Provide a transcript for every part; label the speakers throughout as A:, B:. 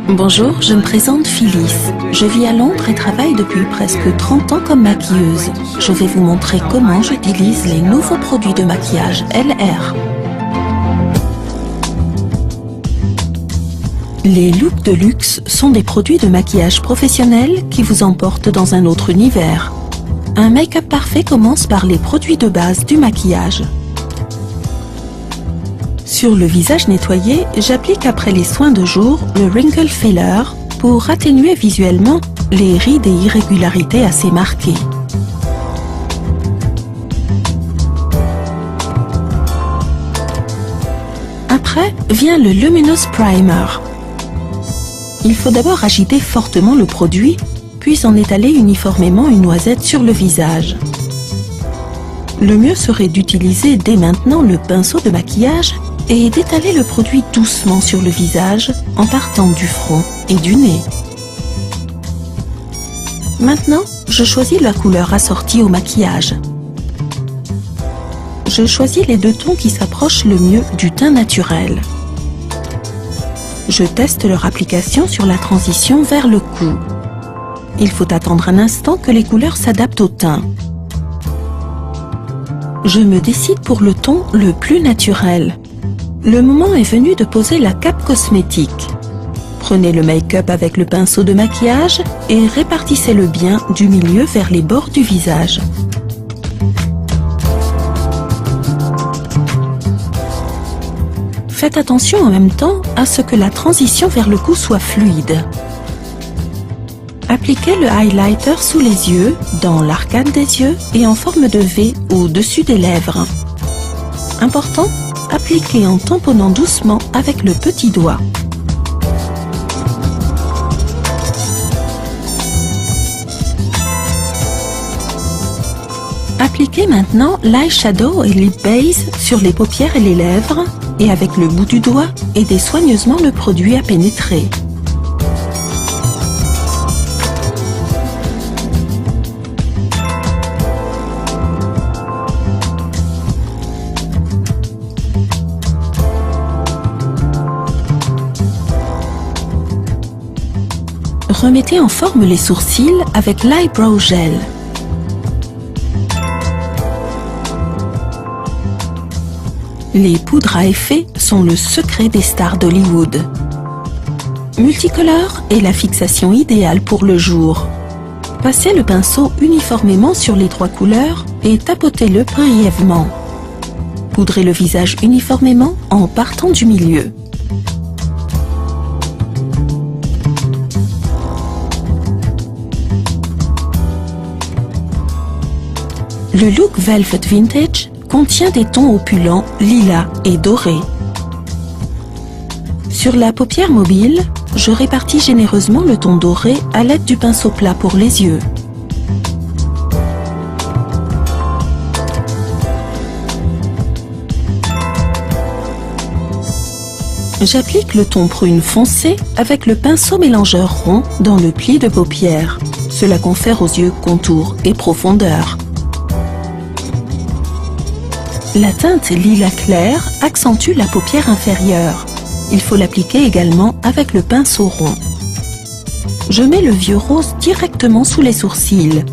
A: Bonjour, je me présente Phyllis. Je vis à Londres et travaille depuis presque 30 ans comme maquilleuse. Je vais vous montrer comment j'utilise les nouveaux produits de maquillage LR. Les looks de luxe sont des produits de maquillage professionnel qui vous emportent dans un autre univers. Un make-up parfait commence par les produits de base du maquillage. Sur le visage nettoyé, j'applique après les soins de jour le Wrinkle Filler pour atténuer visuellement les rides et irrégularités assez marquées. Après vient le Luminous Primer. Il faut d'abord agiter fortement le produit, puis en étaler uniformément une noisette sur le visage. Le mieux serait d'utiliser dès maintenant le pinceau de maquillage et d'étaler le produit doucement sur le visage en partant du front et du nez. Maintenant, je choisis la couleur assortie au maquillage. Je choisis les deux tons qui s'approchent le mieux du teint naturel. Je teste leur application sur la transition vers le cou. Il faut attendre un instant que les couleurs s'adaptent au teint. Je me décide pour le ton le plus naturel. Le moment est venu de poser la cape cosmétique. Prenez le make-up avec le pinceau de maquillage et répartissez-le bien du milieu vers les bords du visage. Faites attention en même temps à ce que la transition vers le cou soit fluide. Appliquez le highlighter sous les yeux, dans l'arcade des yeux et en forme de V au-dessus des lèvres. Important, appliquez en tamponnant doucement avec le petit doigt. Appliquez maintenant l'eyeshadow et lip base sur les paupières et les lèvres et avec le bout du doigt, aidez soigneusement le produit à pénétrer. Remettez en forme les sourcils avec l'eyebrow gel. Les poudres à effet sont le secret des stars d'Hollywood. Multicolore est la fixation idéale pour le jour. Passez le pinceau uniformément sur les trois couleurs et tapotez-le brièvement. Poudrez le visage uniformément en partant du milieu. Le look Velvet Vintage contient des tons opulents, lilas et dorés. Sur la paupière mobile, je répartis généreusement le ton doré à l'aide du pinceau plat pour les yeux. J'applique le ton prune foncé avec le pinceau mélangeur rond dans le pli de paupière. Cela confère aux yeux contour et profondeur. La teinte lilas clair accentue la paupière inférieure. Il faut l'appliquer également avec le pinceau rond. Je mets le vieux rose directement sous les sourcils.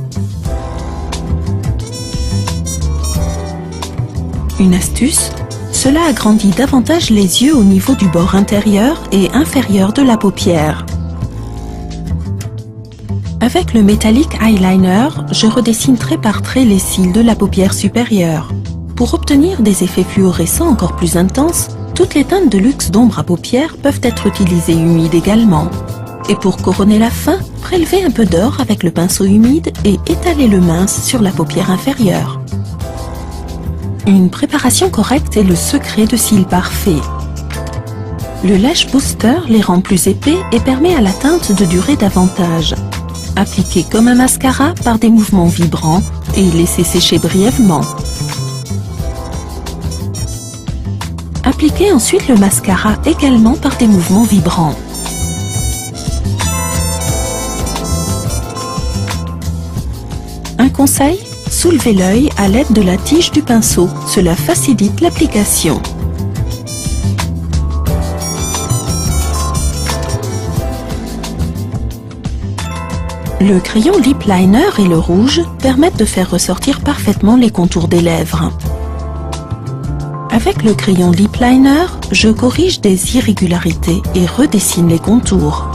A: Une astuce, cela agrandit davantage les yeux au niveau du bord intérieur et inférieur de la paupière. Avec le Metallic Eyeliner, je redessine trait par trait les cils de la paupière supérieure. Pour obtenir des effets fluorescents encore plus intenses, toutes les teintes de luxe d'ombre à paupières peuvent être utilisées humides également. Et pour couronner la fin, prélevez un peu d'or avec le pinceau humide et étalez le mince sur la paupière inférieure. Une préparation correcte est le secret de cils parfaits. Le Lash Booster les rend plus épais et permet à la teinte de durer davantage. Appliquez comme un mascara par des mouvements vibrants et laissez sécher brièvement. Appliquez ensuite le mascara également par des mouvements vibrants. Un conseil, soulevez l'œil à l'aide de la tige du pinceau, cela facilite l'application. Le crayon lip liner et le rouge permettent de faire ressortir parfaitement les contours des lèvres. Avec le crayon lip liner, je corrige des irrégularités et redessine les contours.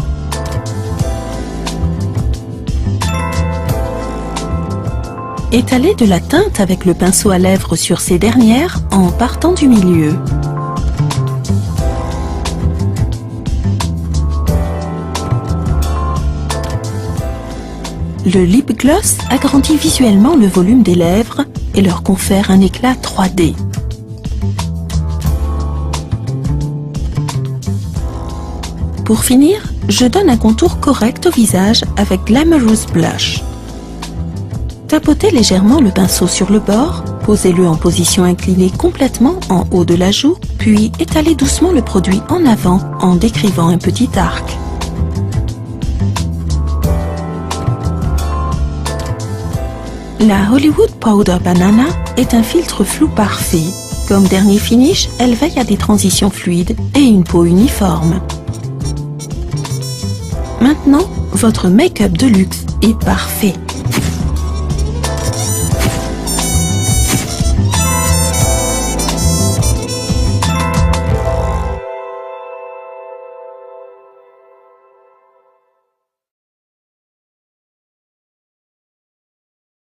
A: Étalez de la teinte avec le pinceau à lèvres sur ces dernières en partant du milieu. Le lip gloss agrandit visuellement le volume des lèvres et leur confère un éclat 3D. Pour finir, je donne un contour correct au visage avec Glamorous Blush. Tapotez légèrement le pinceau sur le bord, posez-le en position inclinée complètement en haut de la joue, puis étalez doucement le produit en avant en décrivant un petit arc. La Hollywood Powder Banana est un filtre flou parfait. Comme dernier finish, elle veille à des transitions fluides et une peau uniforme. Maintenant, votre make-up de luxe est parfait.